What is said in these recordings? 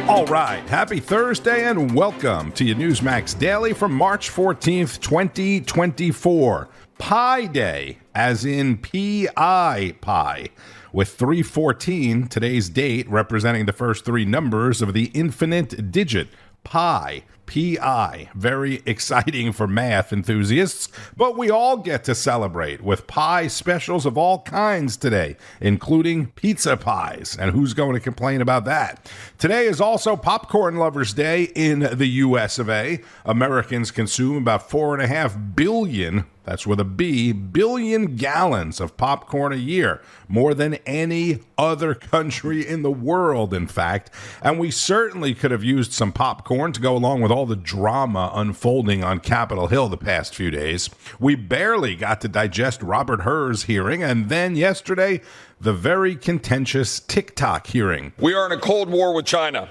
All right, happy Thursday and welcome to your NEWSMAX Daily for March 14th, 2024. Pi Day, as in P-I, pi, with 314, today's date, representing the first three numbers of the infinite digit, pi. P-I. Very exciting for math enthusiasts, but we all get to celebrate with pie specials of all kinds today, including pizza pies. And who's going to complain about that? Today is also Popcorn Lovers Day in the US of A. Americans consume about 4.5 billion, that's with a B, billion gallons of popcorn a year, more than any other country in the world, in fact. And we certainly could have used some popcorn to go along with all the drama unfolding on Capitol Hill the past few days. We barely got to digest Robert Hur's hearing, and then yesterday, the very contentious TikTok hearing. We are in a Cold War with China,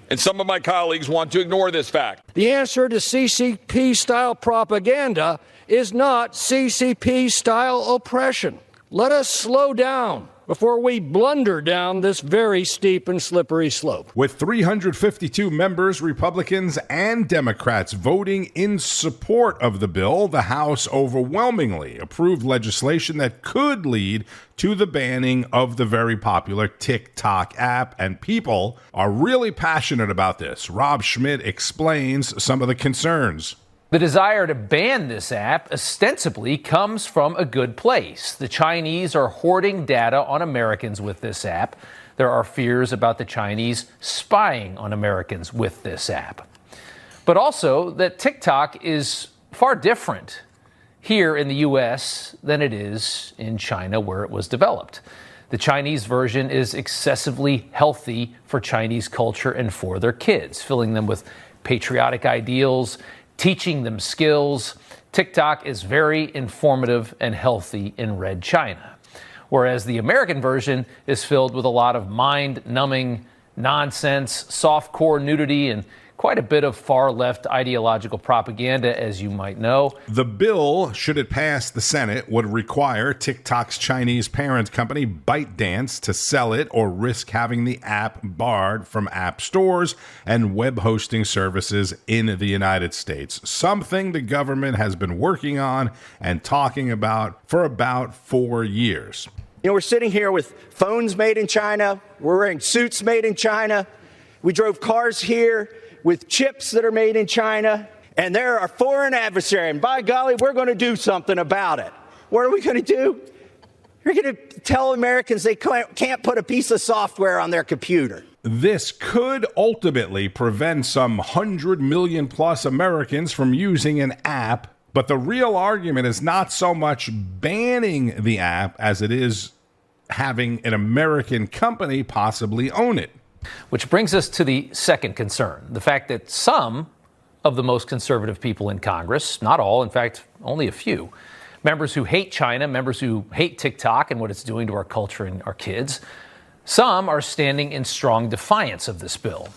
and some of my colleagues want to ignore this fact. The answer to CCP-style propaganda is not CCP-style oppression. Let us slow down before we blunder down this very steep and slippery slope. With 352 members, Republicans and Democrats voting in support of the bill, the House overwhelmingly approved legislation that could lead to the banning of the very popular TikTok app, and people are really passionate about this. Rob Schmitt explains some of the concerns. The desire to ban this app ostensibly comes from a good place. The Chinese are hoarding data on Americans with this app. There are fears about the Chinese spying on Americans with this app. But also that TikTok is far different here in the U.S. than it is in China, where it was developed. The Chinese version is excessively healthy for Chinese culture and for their kids, filling them with patriotic ideals, teaching them skills. TikTok is very informative and healthy in Red China, whereas the American version is filled with a lot of mind-numbing nonsense, softcore nudity, and quite a bit of far-left ideological propaganda, as you might know. The bill, should it pass the Senate, would require TikTok's Chinese parent company ByteDance to sell it or risk having the app barred from app stores and web hosting services in the United States, something the government has been working on and talking about for about 4 years. You know, we're sitting here with phones made in China. We're wearing suits made in China. We drove cars here with chips that are made in China, and they're our foreign adversary, and by golly, we're going to do something about it. What are we going to do? We're going to tell Americans they can't put a piece of software on their computer. This could ultimately prevent some 100 million plus Americans from using an app, but the real argument is not so much banning the app as it is having an American company possibly own it. Which brings us to the second concern, the fact that some of the most conservative people in Congress, not all, in fact, only a few, members who hate China, members who hate TikTok and what it's doing to our culture and our kids, some are standing in strong defiance of this bill.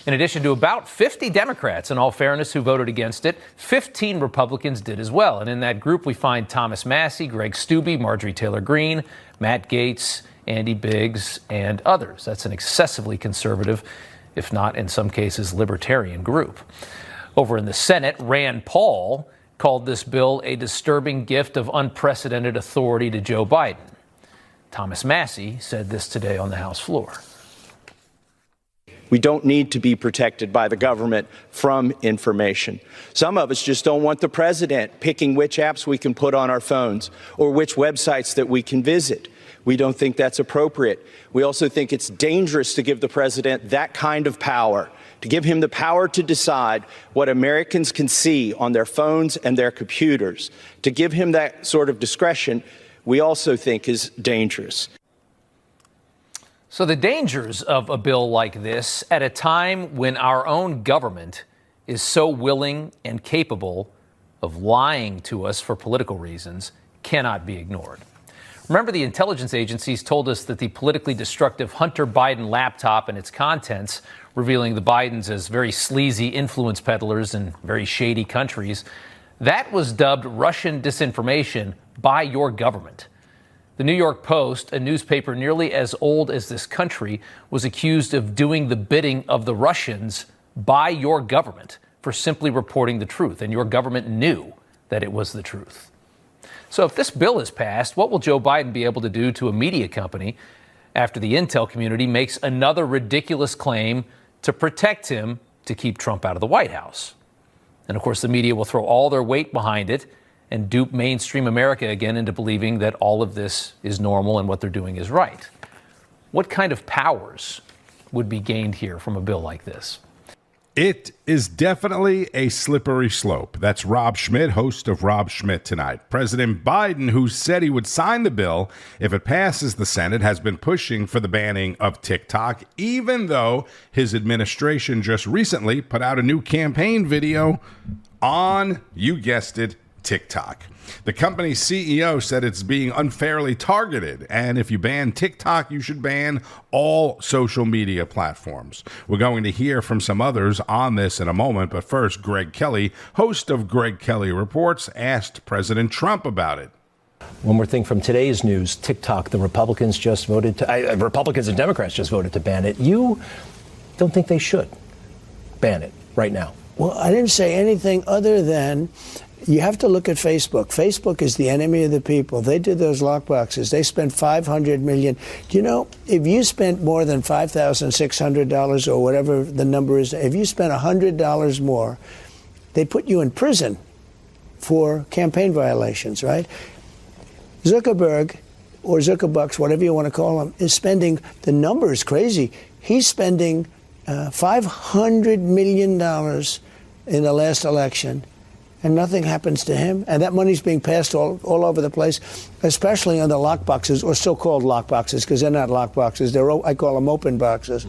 In addition to about 50 Democrats, in all fairness, who voted against it, 15 Republicans did as well. And in that group, we find Thomas Massie, Greg Steube, Marjorie Taylor Greene, Matt Gaetz, Andy Biggs, and others. That's an excessively conservative, if not in some cases libertarian group. Over in the Senate, Rand Paul called this bill a disturbing gift of unprecedented authority to Joe Biden. Thomas Massie said this today on the House floor. We don't need to be protected by the government from information. Some of us just don't want the president picking which apps we can put on our phones or which websites that we can visit. We don't think that's appropriate. We also think it's dangerous to give the president that kind of power, to give him the power to decide what Americans can see on their phones and their computers. To give him that sort of discretion, we also think is dangerous. So the dangers of a bill like this at a time when our own government is so willing and capable of lying to us for political reasons cannot be ignored. Remember, the intelligence agencies told us that the politically destructive Hunter Biden laptop and its contents, revealing the Bidens as very sleazy influence peddlers in very shady countries, that was dubbed Russian disinformation by your government. The New York Post, a newspaper nearly as old as this country, was accused of doing the bidding of the Russians by your government for simply reporting the truth, and your government knew that it was the truth. So if this bill is passed, what will Joe Biden be able to do to a media company after the intel community makes another ridiculous claim to protect him to keep Trump out of the White House? And of course, the media will throw all their weight behind it and dupe mainstream America again into believing that all of this is normal and what they're doing is right. What kind of powers would be gained here from a bill like this? It is definitely a slippery slope. That's Rob Schmitt, host of Rob Schmitt Tonight. President Biden, who said he would sign the bill if it passes the Senate, has been pushing for the banning of TikTok, even though his administration just recently put out a new campaign video on, you guessed it, TikTok. The company's CEO said it's being unfairly targeted, and if you ban TikTok, you should ban all social media platforms. We're going to hear from some others on this in a moment, but first, Greg Kelly, host of Greg Kelly Reports, asked President Trump about it. One more thing from today's news, TikTok, the Republicans Republicans and Democrats just voted to ban it. You don't think they should ban it right now? Well, I didn't say anything other than you have to look at Facebook. Facebook is the enemy of the people. They did those lockboxes. They spent $500 million. Do you know, if you spent more than $5,600 or whatever the number is, if you spent $100 more, they put you in prison for campaign violations, right? Zuckerberg, or Zuckerbucks, whatever you want to call him, is spending, the number is crazy. He's spending $500 million in the last election, and nothing happens to him. And that money's being passed all over the place, especially on the lockboxes, or so-called lockboxes, because they're not lockboxes. I call them open boxes.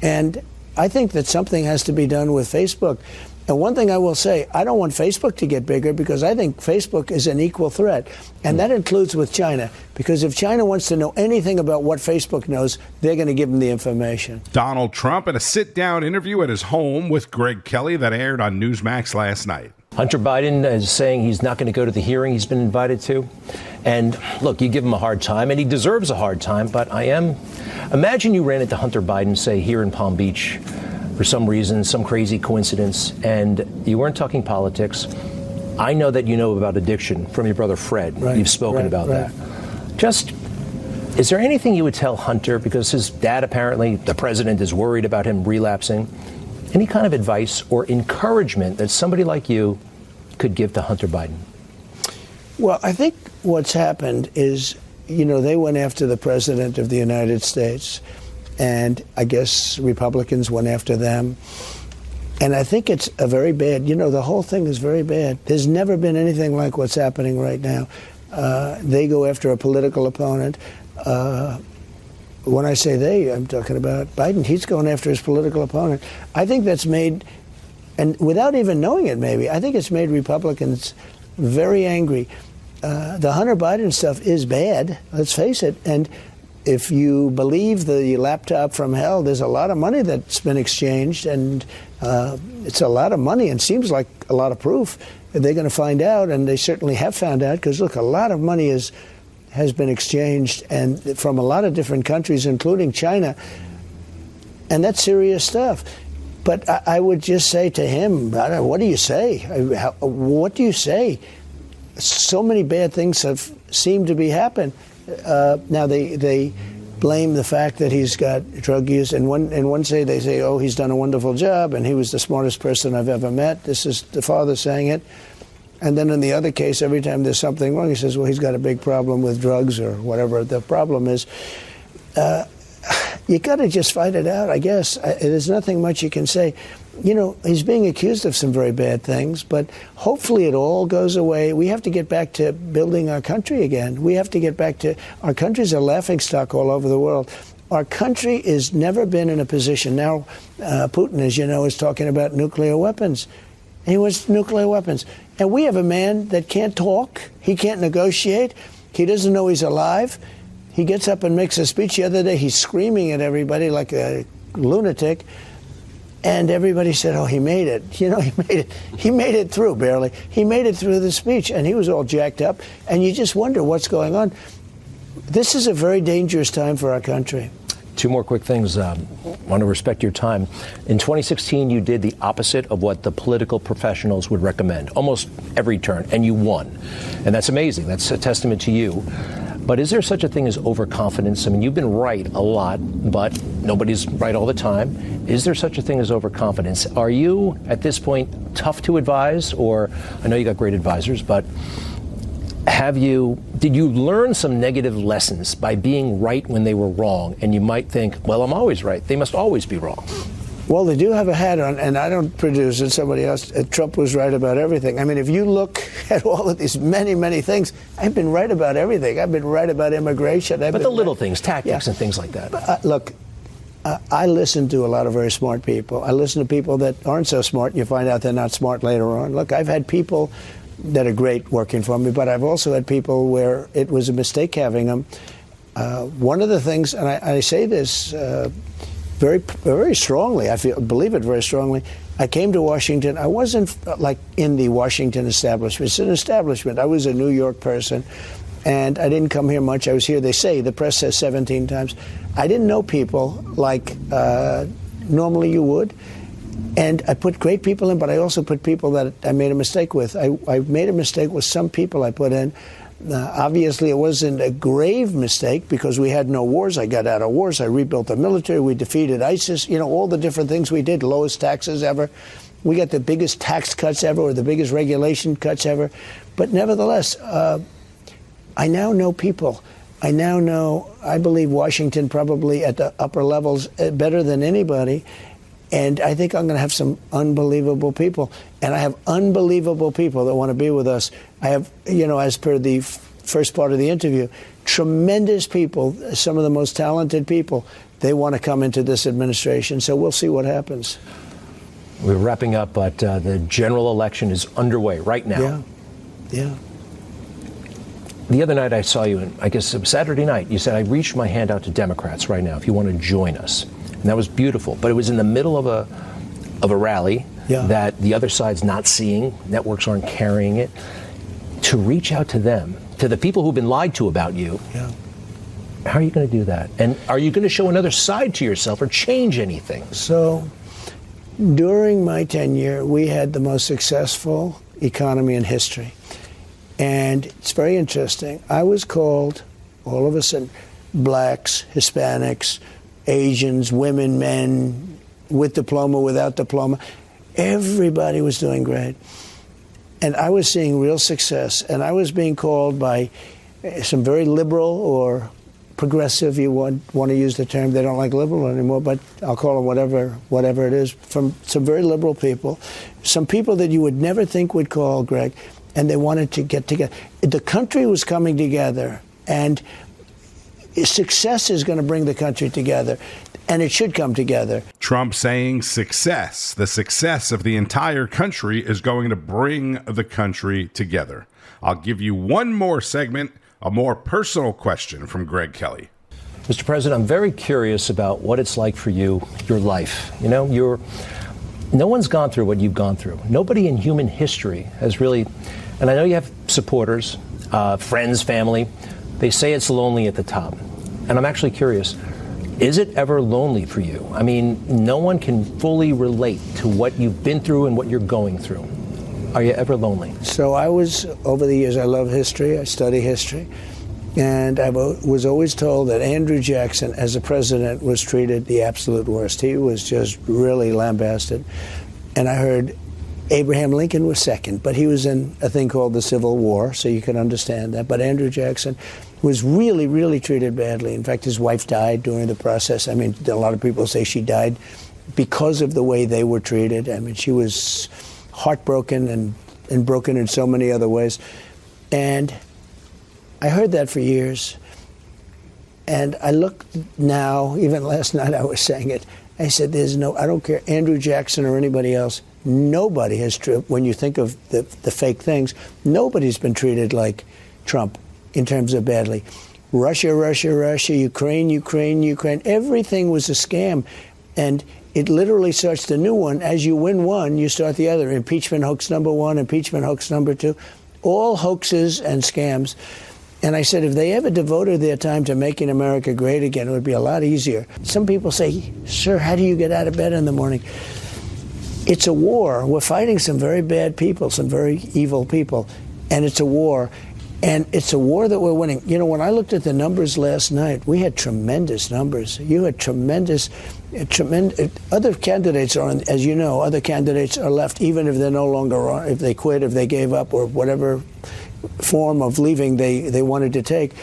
And I think that something has to be done with Facebook. And one thing I will say, I don't want Facebook to get bigger because I think Facebook is an equal threat. And that includes with China, because if China wants to know anything about what Facebook knows, they're going to give them the information. Donald Trump in a sit-down interview at his home with Greg Kelly that aired on Newsmax last night. Hunter Biden is saying he's not going to go to the hearing he's been invited to. And look, you give him a hard time, and he deserves a hard time, but imagine you ran into Hunter Biden, say, here in Palm Beach, for some reason, some crazy coincidence, and you weren't talking politics. I know that you know about addiction from your brother Fred. Right, You've spoken about that. Just, is there anything you would tell Hunter, because his dad apparently, the president, is worried about him relapsing? Any kind of advice or encouragement that somebody like you could give to Hunter Biden? Well, I think what's happened is, they went after the president of the United States, and I guess Republicans went after them. And I think it's a very bad, the whole thing is very bad. There's never been anything like what's happening right now. They go after a political opponent. When I say they, I'm talking about Biden. He's going after his political opponent. I think that's made, and without even knowing it maybe, I think it's made Republicans very angry. The Hunter Biden stuff is bad, let's face it. And if you believe the laptop from hell, there's a lot of money that's been exchanged, and it's a lot of money and seems like a lot of proof. They're going to find out, and they certainly have found out, because, look, a lot of money has been exchanged, and from a lot of different countries, including China, and that's serious stuff. But I would just say to him, what do you say? What do you say? So many bad things have seemed to be happening. Now they blame the fact that he's got drug use, and one say they say, oh, he's done a wonderful job, and he was the smartest person I've ever met. This is the father saying it. And then in the other case, every time there's something wrong, he says, well, he's got a big problem with drugs or whatever the problem is. You got to just fight it out, I guess. There's nothing much you can say. He's being accused of some very bad things, but hopefully it all goes away. We have to get back to building our country again. We have to get back to, our country's a laughingstock all over the world. Our country has never been in a position. Now, Putin, as you know, is talking about nuclear weapons. He wants nuclear weapons. And we have a man that can't talk. He can't negotiate. He doesn't know he's alive. He gets up and makes a speech. The other day, he's screaming at everybody like a lunatic. And everybody said, oh, he made it. He made it. He made it through, barely. He made it through the speech, and he was all jacked up. And you just wonder what's going on. This is a very dangerous time for our country. Two more quick things. I want to respect your time. In 2016, you did the opposite of what the political professionals would recommend, almost every turn, and you won. And that's amazing. That's a testament to you. But is there such a thing as overconfidence? I mean, you've been right a lot, but nobody's right all the time. Is there such a thing as overconfidence? Are you, at this point, tough to advise? Or, I know you got great advisors, but did you learn some negative lessons by being right when they were wrong? And you might think, well, I'm always right. They must always be wrong. Well, they do have a hat on, and I don't produce it. Somebody else. Trump was right about everything. I mean, if you look at all of these many, many things, I've been right about everything. I've been right about immigration. But the little things, tactics and things like that. Look, I listen to a lot of very smart people. I listen to people that aren't so smart, and you find out they're not smart later on. Look, I've had people that are great working for me, but I've also had people where it was a mistake having them. One of the things, and I say this very, very strongly, I believe it very strongly. I came to Washington. I wasn't like in the Washington establishment. It's an establishment. I was a New York person, and I didn't come here much. I was here, they say, the press says 17 times. I didn't know people like normally you would. And I put great people in, but I also put people that I made a mistake with. I made a mistake with some people I put in. Obviously, it wasn't a grave mistake because we had no wars. I got out of wars. I rebuilt the military. We defeated ISIS. You know, all the different things we did, lowest taxes ever. We got the biggest tax cuts ever or the biggest regulation cuts ever. But nevertheless, I now know people. I now know, I believe Washington probably at the upper levels better than anybody. And I think I'm going to have some unbelievable people. And I have unbelievable people that want to be with us. I have, you know, as per the first part of the interview, tremendous people, some of the most talented people. They want to come into this administration. So we'll see what happens. We're wrapping up, but the general election is underway right now. Yeah. The other night I saw you, I guess Saturday night, you said, I reached my hand out to Democrats right now if you want to join us. And that was beautiful. But it was in the middle of a rally that the other side's not seeing. Networks aren't carrying it. To reach out to them, to the people who've been lied to about you, how are you going to do that? And are you going to show another side to yourself or change anything? So during my tenure, we had the most successful economy in history. And it's very interesting. I was called, all of a sudden, blacks, Hispanics, Asians, women, men, with diploma, without diploma. Everybody was doing great. And I was seeing real success. And I was being called by some very liberal or progressive, you want to use the term, they don't like liberal anymore, but I'll call them whatever it is, from some very liberal people, some people that you would never think would call, Greg, and they wanted to get together. The country was coming together, and success is going to bring the country together, and it should come together. Trump saying success, the success of the entire country is going to bring the country together. I'll give you one more segment, a more personal question from Greg Kelly. Mr. President, I'm very curious about what it's like for you, your life. You know, no one's gone through what you've gone through. Nobody in human history has really, and I know you have supporters, friends, family. They say it's lonely at the top. And I'm actually curious, is it ever lonely for you? I mean, no one can fully relate to what you've been through and what you're going through. Are you ever lonely? So over the years, I love history. I study history. And I was always told that Andrew Jackson, as a president, was treated the absolute worst. He was just really lambasted. And I heard Abraham Lincoln was second, but he was in a thing called the Civil War, so you can understand that. But Andrew Jackson was really, really treated badly. In fact, his wife died during the process. I mean, a lot of people say she died because of the way they were treated. I mean, she was heartbroken and broken in so many other ways. And I heard that for years. And I look now, even last night I was saying it, I said, I don't care, Andrew Jackson or anybody else, nobody has, when you think of the fake things, nobody's been treated like Trump in terms of badly. Russia, Ukraine, everything was a scam. And it literally starts the new one. As you win one, you start the other. Impeachment hoax number one, impeachment hoax number two, all hoaxes and scams. And I said, if they ever devoted their time to making America great again, it would be a lot easier. Some people say, sir, how do you get out of bed in the morning? It's a war. We're fighting some very bad people, some very evil people, and it's a war. And it's a war that we're winning. You know, when I looked at the numbers last night, we had tremendous numbers. You had tremendous. Other candidates are, as you know, other candidates are left, even if they're no longer on, if they quit, if they gave up, or whatever form of leaving they wanted to take.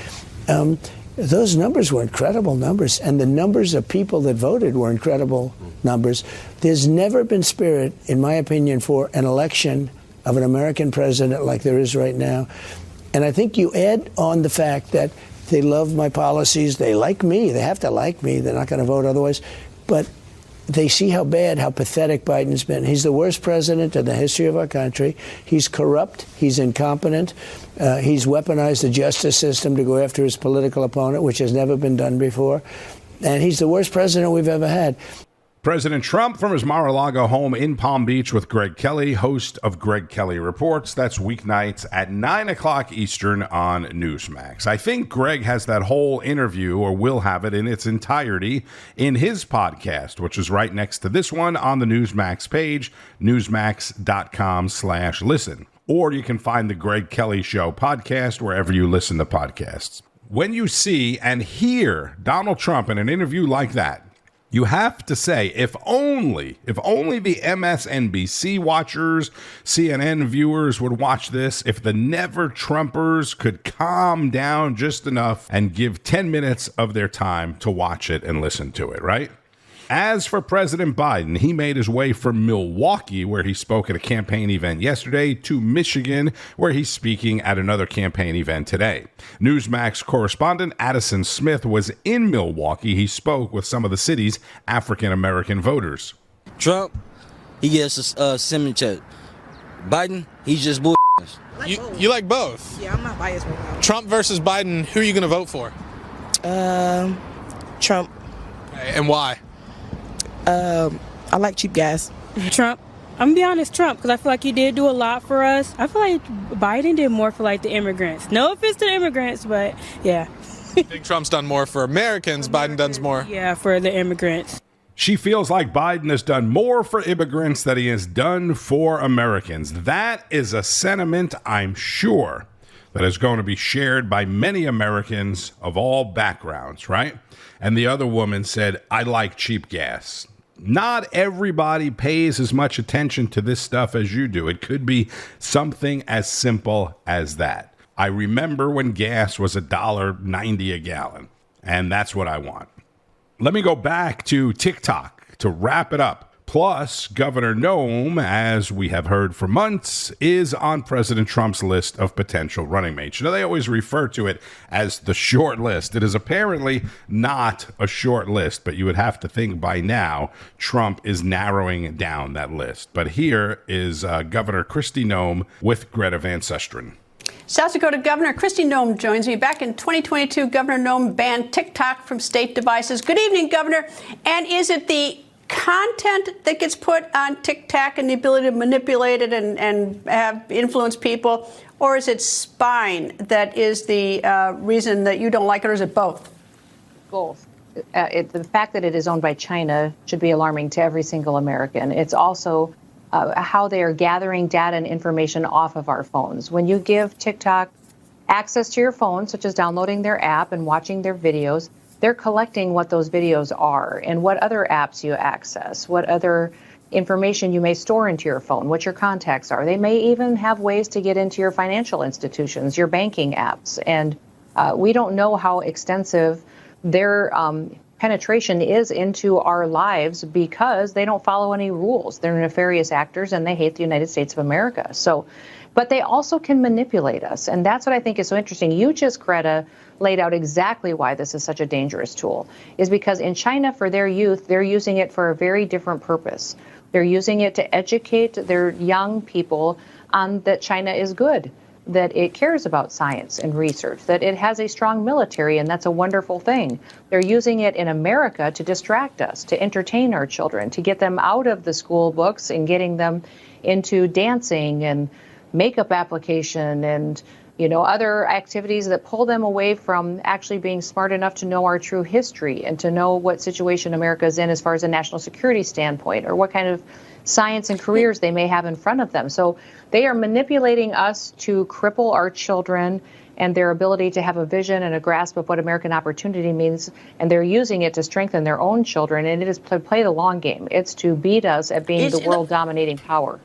Those numbers were incredible numbers, and the numbers of people that voted were incredible numbers. There's never been spirit, in my opinion, for an election of an American president like there is right now. And I think you add on the fact that they love my policies, they like me, they have to like me, they're not going to vote otherwise, but they see how bad, how pathetic Biden's been. He's the worst president in the history of our country. He's corrupt, he's incompetent, he's weaponized the justice system to go after his political opponent, which has never been done before, and he's the worst president we've ever had. President Trump from his Mar-a-Lago home in Palm Beach with Greg Kelly, host of Greg Kelly Reports. That's weeknights at 9 o'clock Eastern on Newsmax. I think Greg has that whole interview, or will have it in its entirety, in his podcast, which is right next to this one on the Newsmax page, newsmax.com/listen. Or you can find the Greg Kelly Show podcast wherever you listen to podcasts. When you see and hear Donald Trump in an interview like that, you have to say, if only the MSNBC watchers, CNN viewers would watch this, if the never-Trumpers could calm down just enough and give 10 minutes of their time to watch it and listen to it, right? As for President Biden, he made his way from Milwaukee, where he spoke at a campaign event yesterday, to Michigan, where he's speaking at another campaign event today. Newsmax correspondent Addison Smith was in Milwaukee. He spoke with some of the city's African-American voters. Trump, he gets a semi check. Biden, he's just bull. You like both? Yeah, I'm not biased right now. Trump versus Biden, who are you going to vote for? Trump. Okay, and why? I like cheap gas. Trump. I'm gonna be honest, Trump, because I feel like he did do a lot for us. I feel like Biden did more for like the immigrants. No offense to the immigrants, but yeah. I think Trump's done more for Americans. Biden does more. Yeah, for the immigrants. She feels like Biden has done more for immigrants than he has done for Americans. That is a sentiment, I'm sure, that is going to be shared by many Americans of all backgrounds, right? And the other woman said, I like cheap gas. Not everybody pays as much attention to this stuff as you do. It could be something as simple as that. I remember when gas was $1.90 a gallon, and that's what I want. Let me go back to TikTok to wrap it up. Plus, Governor Noem, as we have heard for months, is on President Trump's list of potential running mates. You know, they always refer to it as the short list. It is apparently not a short list, but you would have to think by now Trump is narrowing down that list. But here is Governor Kristi Noem with Greta Van Susteren. South Dakota Governor Kristi Noem joins me. Back in 2022, Governor Noem banned TikTok from state devices. Good evening, Governor. And is it the content that gets put on TikTok and the ability to manipulate it and have influence people, or is it spying that is the reason that you don't like it, or is it both? Both. The fact that it is owned by China should be alarming to every single American. It's also how they are gathering data and information off of our phones. When you give TikTok access to your phone, such as downloading their app and watching their videos, they're collecting what those videos are and what other apps you access, what other information you may store into your phone, what your contacts are. They may even have ways to get into your financial institutions, your banking apps. And we don't know how extensive their penetration is into our lives because they don't follow any rules. They're nefarious actors and they hate the United States of America. But they also can manipulate us. And that's what I think is so interesting. You just, Greta, laid out exactly why this is such a dangerous tool, is because in China, for their youth, they're using it for a very different purpose. They're using it to educate their young people on that China is good, that it cares about science and research, that it has a strong military, and that's a wonderful thing. They're using it in America to distract us, to entertain our children, to get them out of the school books and getting them into dancing and makeup application and other activities that pull them away from actually being smart enough to know our true history and to know what situation America is in as far as a national security standpoint, or what kind of science and careers they may have in front of them. So they are manipulating us to cripple our children and their ability to have a vision and a grasp of what American opportunity means, and they're using it to strengthen their own children, and it is to play the long game. It's to beat us at being the world-dominating power.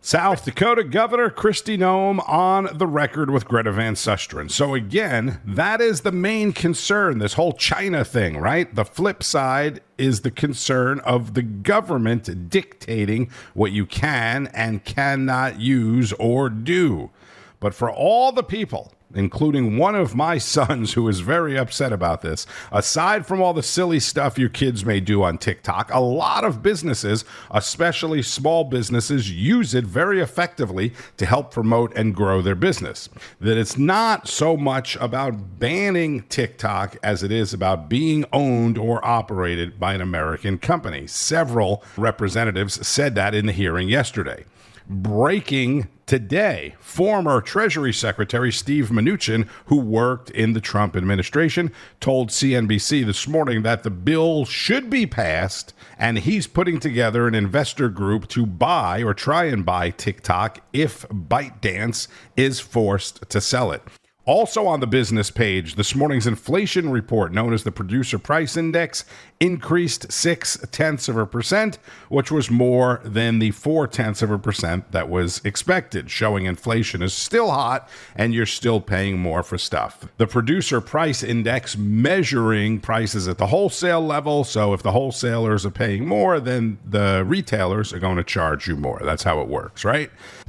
South Dakota Governor Kristi Noem on the record with Greta Van Susteren. So again, that is the main concern, this whole China thing, right? The flip side is the concern of the government dictating what you can and cannot use or do. But for all the people, including one of my sons who is very upset about this, aside from all the silly stuff your kids may do on TikTok, a lot of businesses, especially small businesses, use it very effectively to help promote and grow their business. That it's not so much about banning TikTok as it is about being owned or operated by an American company. Several representatives said that in the hearing yesterday. Breaking today, former Treasury Secretary Steve Mnuchin, who worked in the Trump administration, told CNBC this morning that the bill should be passed, and he's putting together an investor group to buy or try and buy TikTok if ByteDance is forced to sell it. Also on the business page, this morning's inflation report, known as the Producer Price Index, increased 0.6%, which was more than the 0.4% that was expected, showing inflation is still hot and you're still paying more for stuff. The Producer Price Index measuring prices at the wholesale level, so if the wholesalers are paying more, then the retailers are going to charge you more. That's how it works, right?